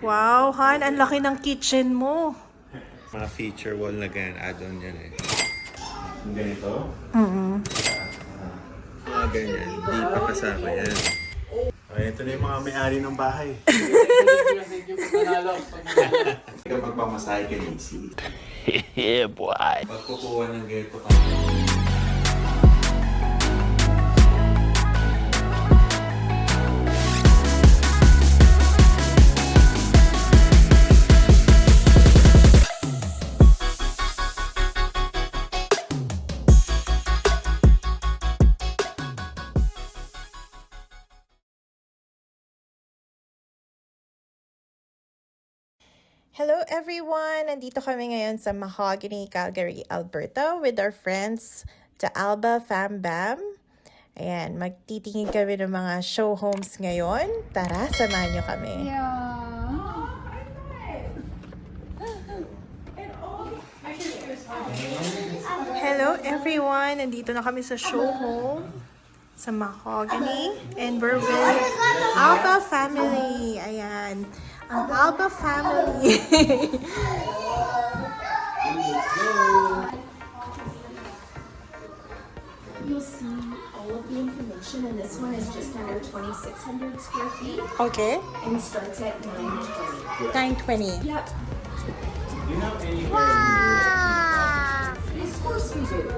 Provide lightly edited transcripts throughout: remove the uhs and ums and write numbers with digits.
Wow, Han, ang laki ng kitchen mo. Mga feature wall na ganyan, add-on yan eh. Yung ganito? Mga ganyan, di pa kasama yan. Ay, ito na yung mga may-ari ng bahay. Ikaw magpamasahe ka ni Easy. Yeah, boy. Pagkukuha ng ganito ka. Hello everyone! Nandito kami ngayon sa Mahogany, Calgary, Alberta with our friends, the Alba Fam Bam. Ayan, magtitingin kami ng mga show homes ngayon. Tara, samahan nyo kami. Hello everyone! Nandito na kami sa show home sa Mahogany and we're with Alba Family. Ayan. Ang Alba Family. You'll see all of the information, and this one is just under 2,600 square feet Okay. and starts at 920. 920. Yep. Do you have anywhere Of course we do.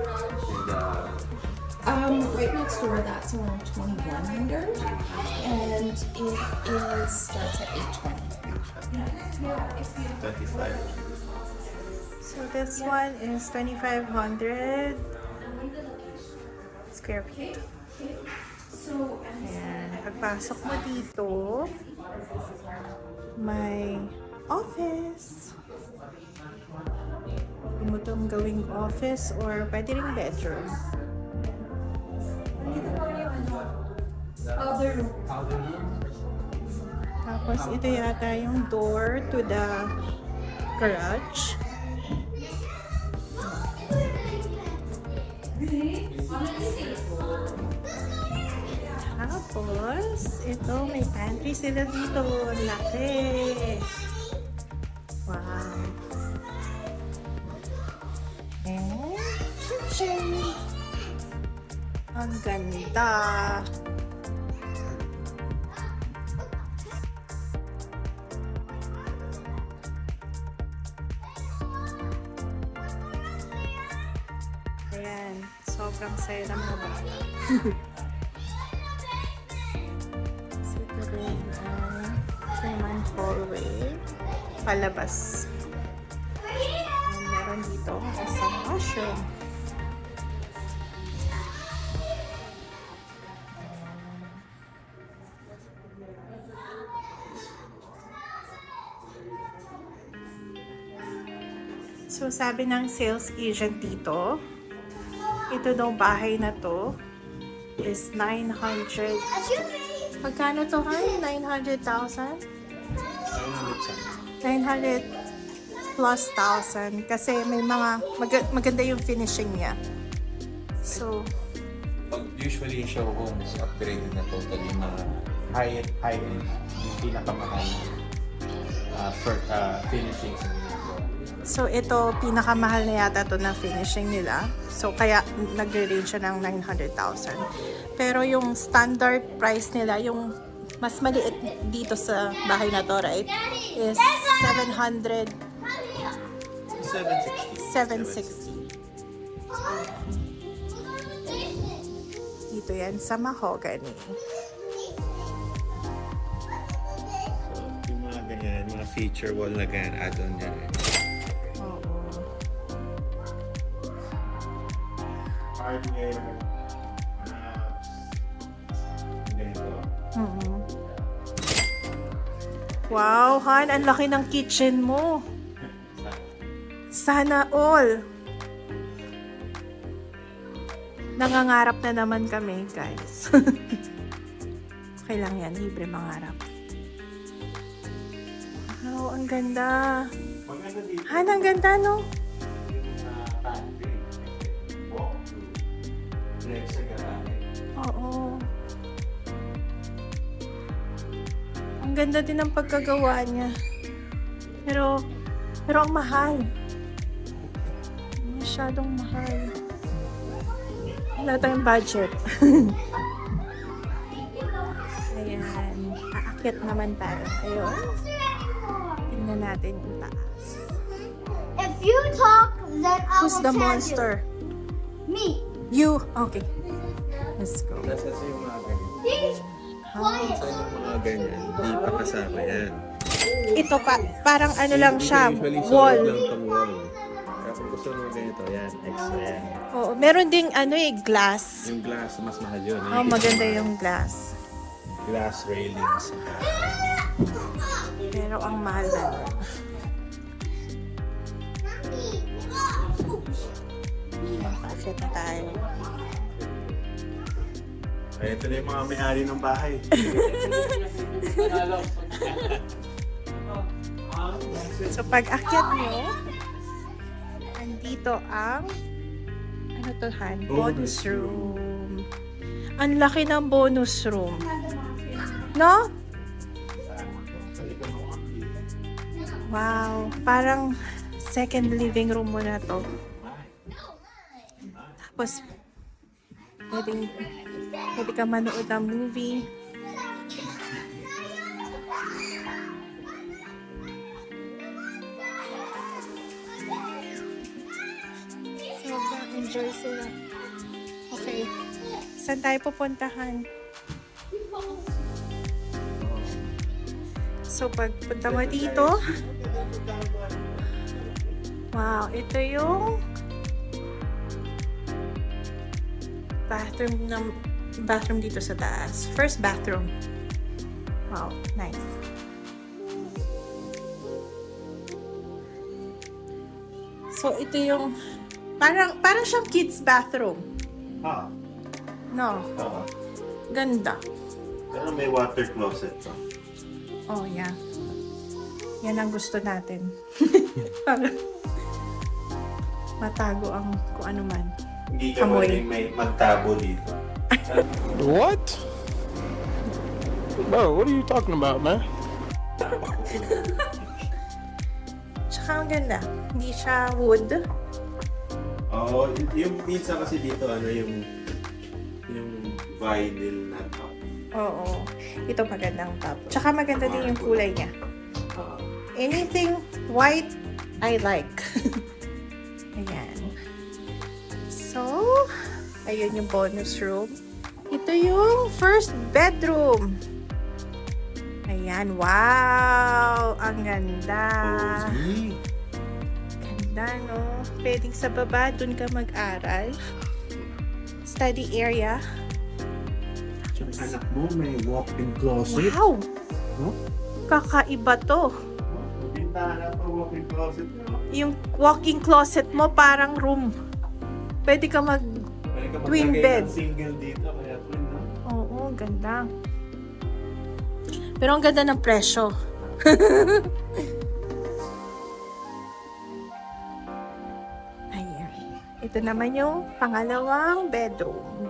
Right next door, that's around 2,100, and it starts at 820. 25? So this one is 2,500 square feet. So, Ayan. Pagpasok mo dito, may office. Pwede mo itong gawing office or pwede rin bedroom. Tapos ito yata yung door to the garage. Tapos, ito may pantry sila dito. Ang laki. Wow. And kitchen. Ang ganda. Ayan, sobrang saya ng mga bata. So, ito rin ang Sherman hallway. Palabas. And meron dito isang washroom. So, sabi ng sales agent dito, ito daw bahay na to is 900. Magkano to, Han? 900,000? 900 plus thousand. Kasi may mga maganda yung finishing niya. So, Pag usually show homes, upgraded na totally mga high-end, yung pinakamahal for finishing. so ito, pinakamahal na yata to na finishing nila. So, kaya nagre-range siya ng 900,000. Pero yung standard price nila, yung mas maliit dito sa bahay na to, right, is 760. 760. Dito yan sa Mahogany. Yung mga ganyan, mga feature wall na ganyan, add-on yan eh. Oo. Hardware, ganito. Wow, Han, ang laki ng kitchen mo. Sana all. Nangangarap na naman kami, guys. Okay lang yan, libre mangarap. Wow, ang ganda. Maganda dito. Han, ang ganda, no? Pantry. Walk-through. Direct sa garahe. Oo. Ang ganda din ang pagkagawa niya. Pero ang mahal. Masyadong mahal. Wala tayong budget. Ayan. Aakyat naman tayo. Ayun. Tingnan natin yung taas. If you talk, then I Who's will the tag monster? you. Me. You. Okay. Let's go. Nasa sa yung mga ganyan. He's quiet. Sa yung mga ganyan, di pa kasama yan. Ito pa, parang ano lang siya, Usually, solid wall. lang tong wall. Kaya kung gusto mo ganito, yan, extra yan. Oo, meron ding ano glass. Yung glass, mas mahal yun. Oh, maganda yung glass. Glass railings. Pero ang mahal na. Bakit na tayo? Ay, ito na yung mga may-ari ng bahay. So, pag akyat nyo, andito ang ano to, Han? Bonus room. Ang laki ng bonus room. No? Wow. Parang second living room mo na to. Tapos, pwede ka manood ng movie. Sobrang enjoy sila. Okay. Saan tayo pupuntahan? So, pagpunta mo dito, wow, ito yung bathroom dito sa taas. First bathroom. Wow, nice. So, ito yung parang siyang kids bathroom. Ah, No, oo. ganda. Pero may water closet pa. Oh, yeah. Yan ang gusto natin. Para matago ang kung ano man. Hindi ka Amoy. pwedeng may magtabo dito. What? Bro, what are you talking about, man? Tsaka ang ganda. Hindi siya wood. Oo, yung pizza kasi dito, ano yung vinyl na top. Oo. Ito magandang top. Tsaka maganda din yung kulay niya. Ah, Anything white, I like. Ayan. So, ayun yung bonus room. Ito yung first bedroom. Ayan. Wow! Ang ganda. cozy. Ganda, no? Pwedeng sa baba, dun ka mag-aral. Study area. Yung anak mo may walk-in closet. Wow! Huh? Kakaiba to. Bintana pa walk-in closet mo. Yung walk-in closet mo parang room. Pwede ka mag... Pwede ka Twin maglagay bed. ng single dito, kaya twin, no? Oo, ganda. Pero ang ganda ng presyo. Ayan. Ito naman yung pangalawang bedroom.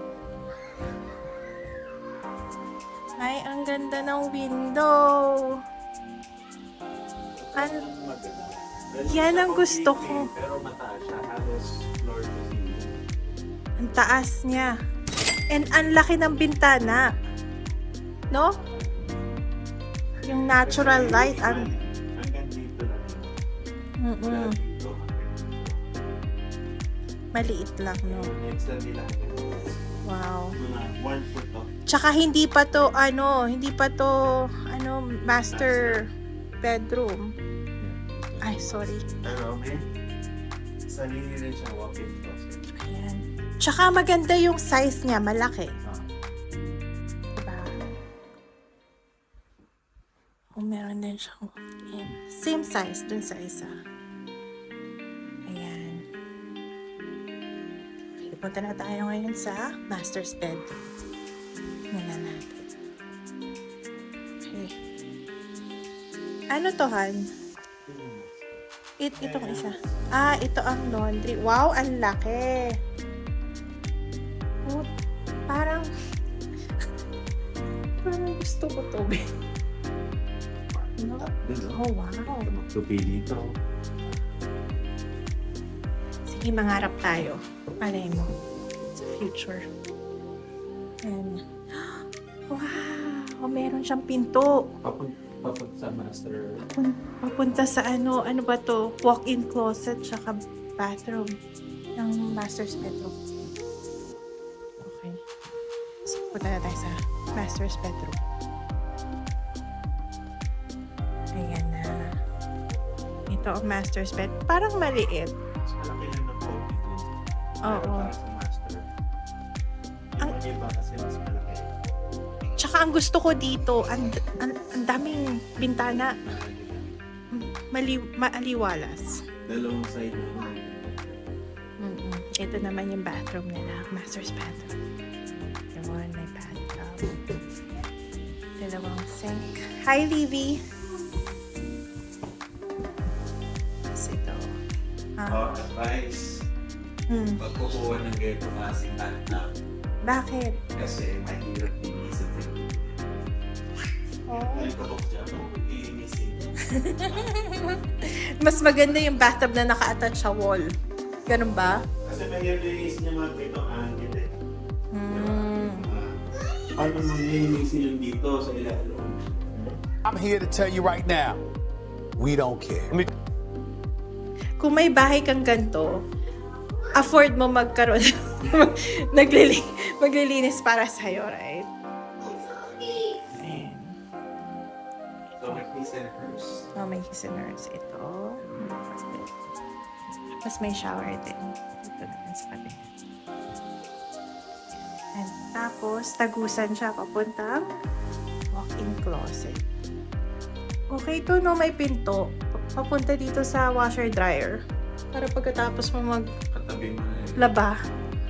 Ay, ang ganda ng window. Maganda. Yan ang gusto ko. Pero mataas siya, halos floor to ceiling. Ang taas niya. And ang laki ng bintana. No? Yung natural light. Hanggang dito lang yun. Mm-mm. Dito, hanggang dito. Maliit lang, no? Next na nila. Wow. Mga 1 foot to. Tsaka hindi pa to, master bedroom. Ay, sorry. Pero may sarili rin siya walk-in closet. Ayan. Tsaka maganda yung size niya, malaki. Diba? O, meron din siyang walk-in. Same size dun sa isa. Ayan. Okay, punta na tayo ngayon sa master's bedroom. Tingnan natin. Okay. Ano to, Han? Itong isa. Ah, ito ang laundry. Wow, ang laki. Oh, parang gusto ko to. No? Doon, Oh, wow. Tupi dito. Sige, mangarap tayo. Malay mo. Sa future. And, wow! Meron siyang pinto. Papunta sa master. Papunta sa ano ba to? Walk-in closet, tsaka bathroom. Ng master's bedroom. Okay. So, punta na tayo sa master's bedroom. Ayan na. Ito ang master's bed. Parang maliit. Mas malaki lang ng pogi dun. Oo. Pero para sa master. Yung iba kasi mas malaki. Tsaka ang gusto ko dito, ang daming bintana. Maaliwalas. Dalawang side mo. Ito naman yung bathroom nila. Master's bathroom. Yun, may bathtub. Dalawang sink. Hi, Livy! Tapos ito. Advice. Pag kukuha ng ganito klaseng anak, Bakit? kasi mahirap linisin din. Ay, kapag dyan, linisin. Mas maganda yung bathtub na naka-attach sa wall. Ganun ba? Kasi mahirap linisin yung mga ganitong angle eh. Paano mo linisin yung dito sa ilalim? I'm here to tell you right now, we don't care. Kung may bahay kang ganito, afford mo magkaroon maglilinis para sa'yo, right? Ayan. So, may peace and hers. Oh, may listeners. Ito. Tapos may shower din. Ito naman sa kabila. And tapos, tagusan siya papuntang walk-in closet. Okay to, no? May pinto. Papunta dito sa washer-dryer. Para pagkatapos mo Katabi mo na yun. maglaba,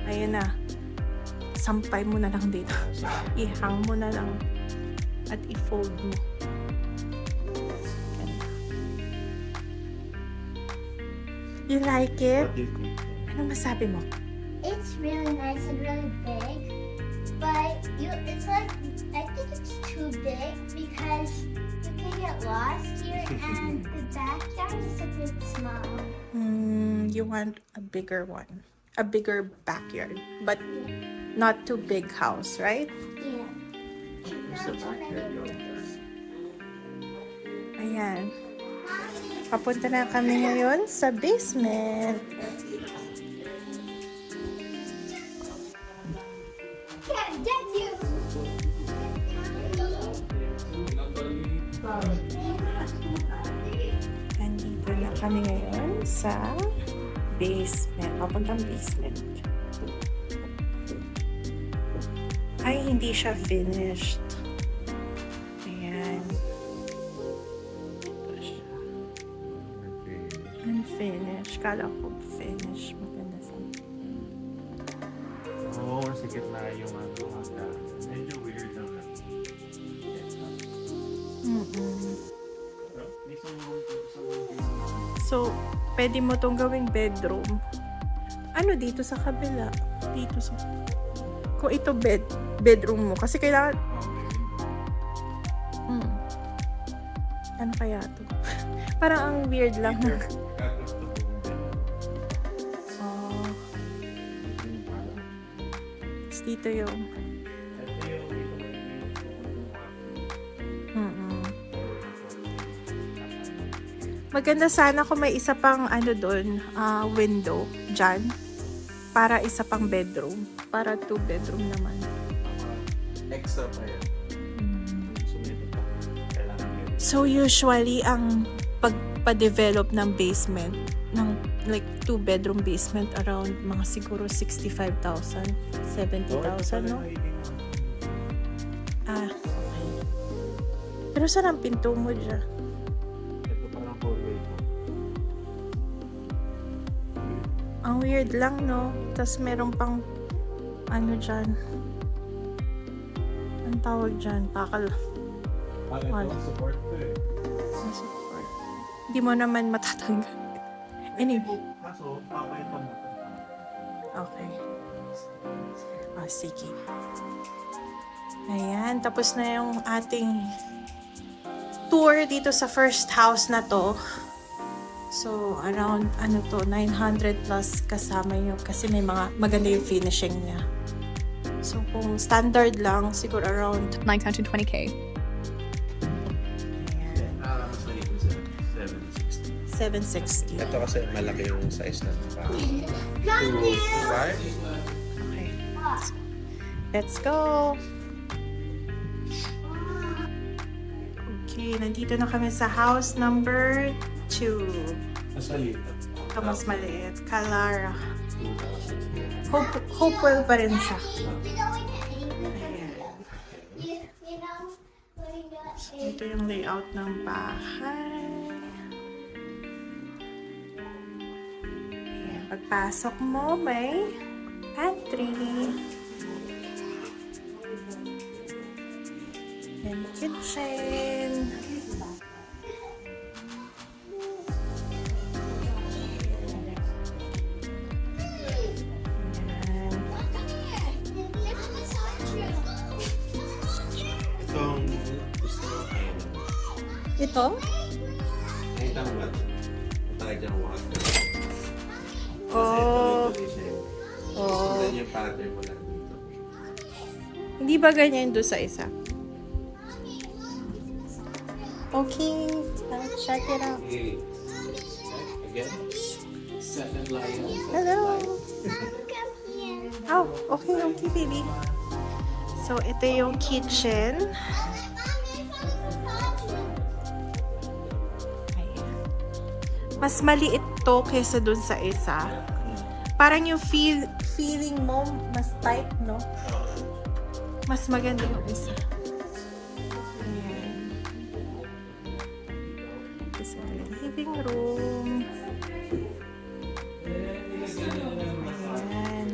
ayun na. Sampay mo na lang dito. Ihang mo na lang. At i-fold mo. Ganda. You like it? What do you think? Anong masabi mo? It's really nice and really big, but it's like, I think it's too big because you can get lost here and the backyard is a bit small. You want a bigger one. A bigger backyard. But not too big house, right? Yeah. Where's the backyard going? Ayan. Papunta na kami ngayon sa basement. Can't get you! Andito na kami ngayon sa basement. Papuntang basement. Ay, hindi siya finished. Ayan. Ito siya. Unfinished. Kala ko finished. Maganda sa... Oo, sa gitna yung ano. Medyo weird lang. So, pwede mo tong gawing bedroom. Ano dito sa kabila? Dito sa... Kung ito bedroom mo. Kasi kailangan... Ano kaya to? Parang ang weird lang. Oh. Tapos dito yung... Maganda sana kung may isa pang ano doon, window dyan. Para isa pang bedroom. Para 2 bedroom naman. Extra pa yan. So usually ang pagpa-develop ng basement ng like 2 bedroom basement around mga siguro 65,000, 70,000, no? Ah, okay. Pero saan ang pinto mo dyan? Ito parang 4-way po. Ang weird lang, no? Tapos meron pang ano dyan. Ang tawag dyan? Pakal. Wala. Support ko eh. Support. Hindi mo naman matatanggal. Anyway. Kaso, papayatan mo. Okay. Ah, sige. Ayan, tapos na yung ating tour dito sa first house na to. So, around, 900 plus kasama yun. Kasi may mga maganda yung finishing niya. So, kung standard lang, siguro around 920K. Mas maliit mo sa 760. 760. Ito kasi malaki yung size na ito. Okay. Let's go! Okay, nandito na kami sa house number 2. Mas maliit. Ito mas maliit. Kalara. Hopewell pa rin siya. So, ito yung layout ng bahay. Ayan, pagpasok mo, may pantry. And kitchen. Itong gusto ko kayo. Ito? Nakita mo ba? Tayo dyan water. Oh. Oh. Then yung pattern mo lang dito. Hindi ba ganyan doon sa isa? Okay, let's check it out. Okay. Again? Second layer. Hello! Oh, okay, baby. So, ito yung kitchen. Ayan. Mas maliit to kesa dun sa isa. Parang yung feeling mo, mas tight, no? Mas maganda yung isa. Ayan. This is the living room. Ayan.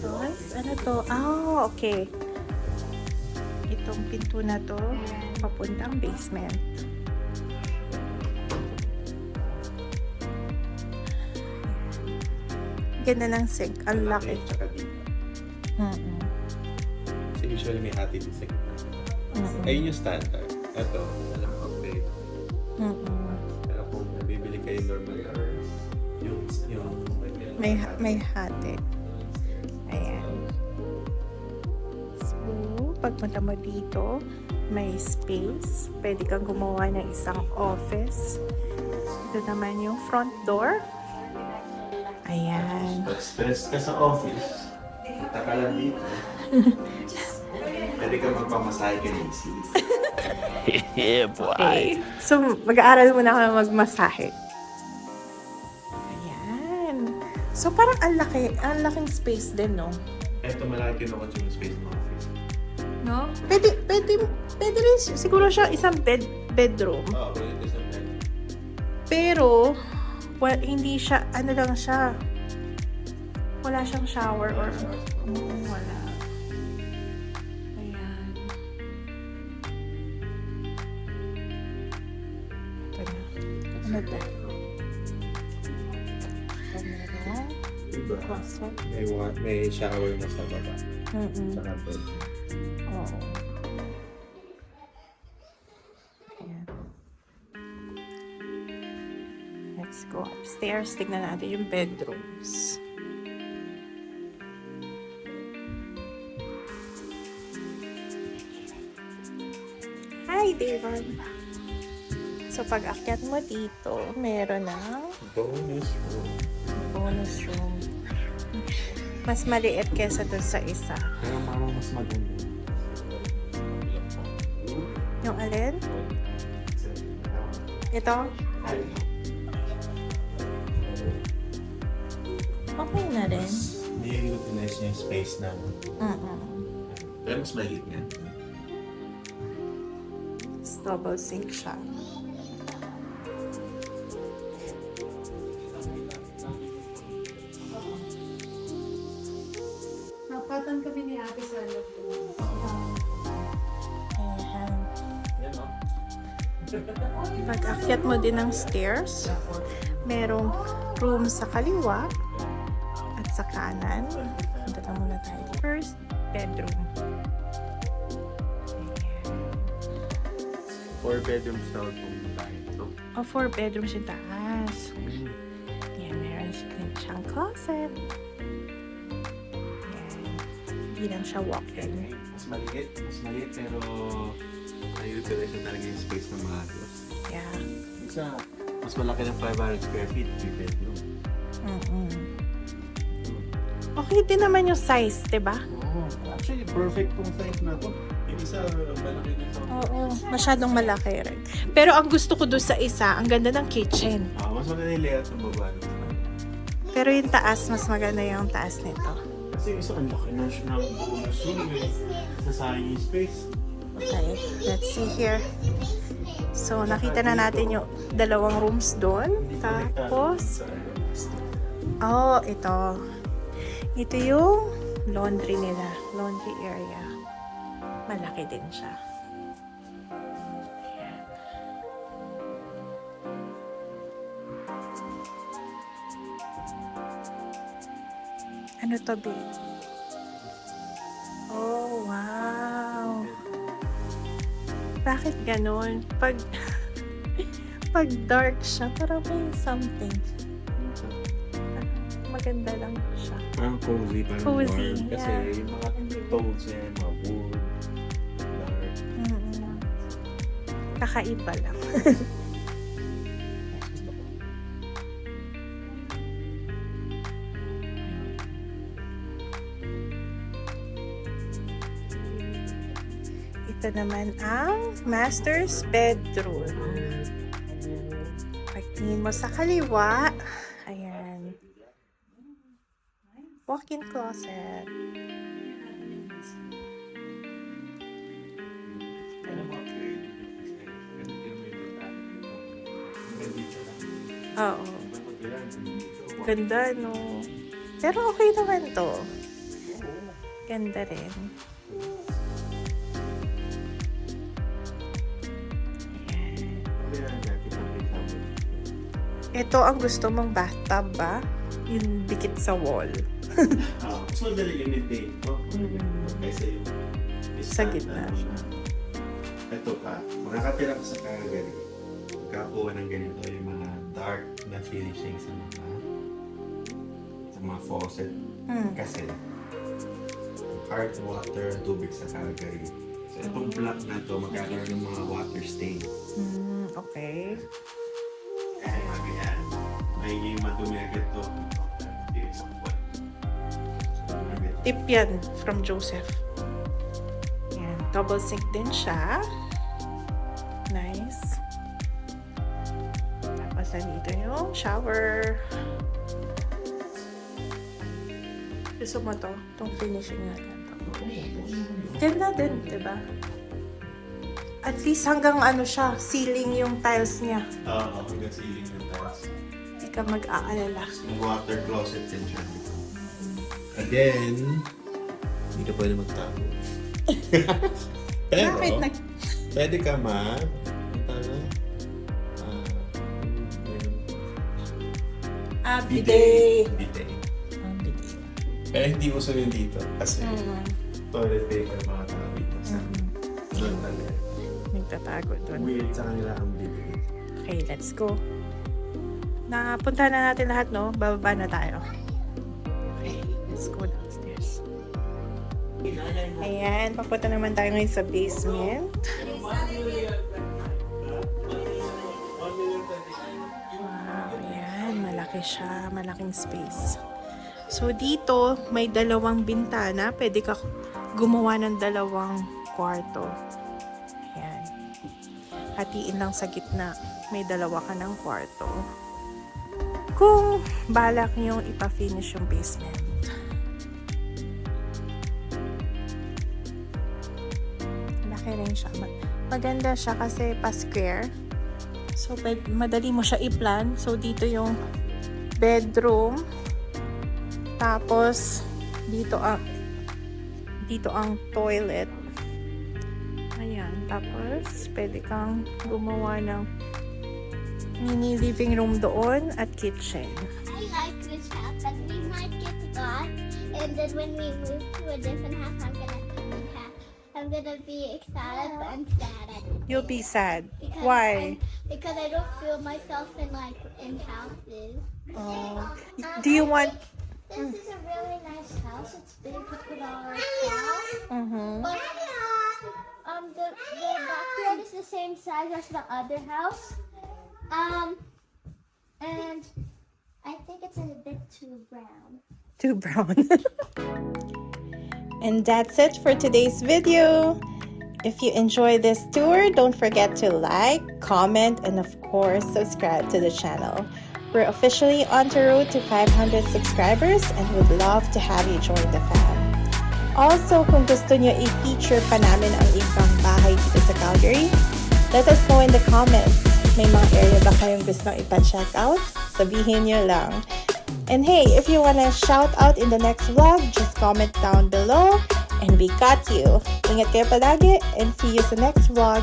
Tapos, ano to? Ah, okay. Itong pinto na to, papuntang basement. Ganda ng sink. Ang laki. Tsaka dito. Kasi usually may hati din sa gitna. Ayun yung standard. Ito, alam ko, upgrade. Pero kung nabibili kayo normal or yung May hati. Ayan. So, pagpunta mo dito, may space. Pwede kang gumawa ng isang office. Ito naman yung front door. Ayan. Pag stress ka sa office, kita ka lang dito. Pwede ka magpamasahe ka ng easy. Yeah, boy. Okay. So, mag-aaral muna kami magmasahe. Ayan. So, parang ang laking space din, no? Ito malaki kinukuha yung space ng office. No? Pwede rin siguro siya isang bedroom. Oo, pwede sa bed. Pero, hindi siya, ano lang siya, wala siyang shower or, wala. Ayan. Ito na. Ano ba? Meron. Diba? Closet. May shower na sa baba. Tsaka bed. Oo. Ayan. Let's go upstairs. Tignan natin yung bedrooms. Hi, David. So, pag akyat mo dito, meron na Bonus room. bonus room. Mas maliit kesa dun sa isa. Pero parang mas maganda. Yung alin? Ito? Okay na rin. Hindi utilize niya yung space na. Pero mas maliit nga. Double sink siya. Napatan kami ni Ate sa loob. Ayan. Pag-akyat mo din ng stairs, merong room sa kaliwa at sa kanan. Punta na muna tayo. First bedroom. 4 bedrooms daw itong bahay ito. O, 4 bedrooms yung taas. Yan, meron din siyang closet. Yan. Hindi lang siya walk-in. Mas maliit pero na-utilize na talaga yung space ng maayos. Yeah. Isa, mas malaki ng 500 square feet, 3 bedroom. Okay din naman yung size, diba? Oo, actually perfect tong size na to. Yung isa, malaki na ito. Oo, masyadong malaki rin. Pero ang gusto ko doon sa isa, ang ganda ng kitchen. Mas maganda yung layout ng baba. Pero yung taas, mas maganda yung taas nito. Kasi isa, ang laki na siya ng buong room eh. Nasayang yung space. Okay, let's see here. So, nakita na natin yung 2 rooms doon. Tapos, oh, ito. Ito yung laundry nila. Laundry area. Malaki din siya. Ayan. Ano to, babe? Oh, wow. Bakit ganon? Pag dark siya, parang may something. Maganda lang siya. Parang cozy, parang Cozy, warm. Kasi yeah. yung mga tones niya, mga wood, dark. Kakaiba lang. Ito naman ang master's bedroom. Pagtingin mo sa kaliwa, ayan. Walk-in closet. Oo. Ganda, no? Pero okay naman to. Ganda rin. Ito ang gusto mong bathtub ba? Yung dikit sa wall. Mas madali i-maintain ito. Kaysa yung Sa gitna. Ito pa, makakatira ka sa Calgary. Magkakuha ng ganito yung mga dark na finishing sa mga faucet. Kasi hard water tubig sa Calgary. So itong black na to, magkakaroon ng mga water stain. Okay. Kaya ganyan, may madumi agad to. Tip yan from Joseph. Yan. Double sink din siya. Nice. Tapos nandito yung shower. Gusto mo to? Itong finishing natin to. Ganda din, diba? At least hanggang ano siya, ceiling yung tiles niya. Oo, hanggang ceiling ng tiles. Hindi ka mag-aalala. Yung water closet din siya. Again, hindi ka pwede magtago. Pero, Bakit pwede ka bidet. Bidet. Bidet. Pero hindi uso yun dito. Kasi toilet paper mga tao dito. Doon talaga. Nagtatago doon. Weird sa kanila ang bidet. Okay, let's go. Napunta na natin lahat, no? Bababa na tayo. Okay, let's go downstairs. Ayan, papunta naman tayo ngayon sa basement. Wow, ayan, malaki siya, malaking space. So, dito, may 2 bintana. Pwede ka gumawa ng 2 kwarto. Ayan. Hatiin lang sa gitna. May 2 ka ng kwarto. Kung balak niyong ipa-finish yung basement. Laki rin siya. Maganda siya kasi pa-square. So, madali mo siya i-plan. So, dito yung bedroom. Tapos, dito ang toilet. Ayan. Tapos, pwede kang gumawa ng mini living room doon at kitchen. I like this house, but we might get got and then when we move to a different house, I'm gonna be excited and sad. You'll be sad. Because Why? Because I don't feel myself in houses. Oh. Do you want... This is a really nice house. It's big to put all our stuff. Mhm. But the backyard is the same size as the other house. And I think it's a bit too brown. Too brown. And that's it for today's video. If you enjoy this tour, don't forget to like, comment, and of course, subscribe to the channel. We're officially on the road to 500 subscribers and would love to have you join the fam. Also, kung gusto nyo i-feature pa namin ang ibang bahay dito sa Calgary, let us know in the comments. May mga area ba kayong gustong ipa-check out? Sabihin nyo lang. And hey, if you wanna shout out in the next vlog, just comment down below and we got you. Ingat kayo palagi and see you sa next vlog.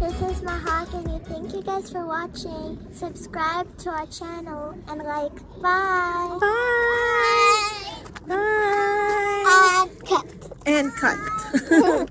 This is Mahogany. Thank you guys for watching. Subscribe to our channel and like. Bye. Bye! Bye! And cut. And cut.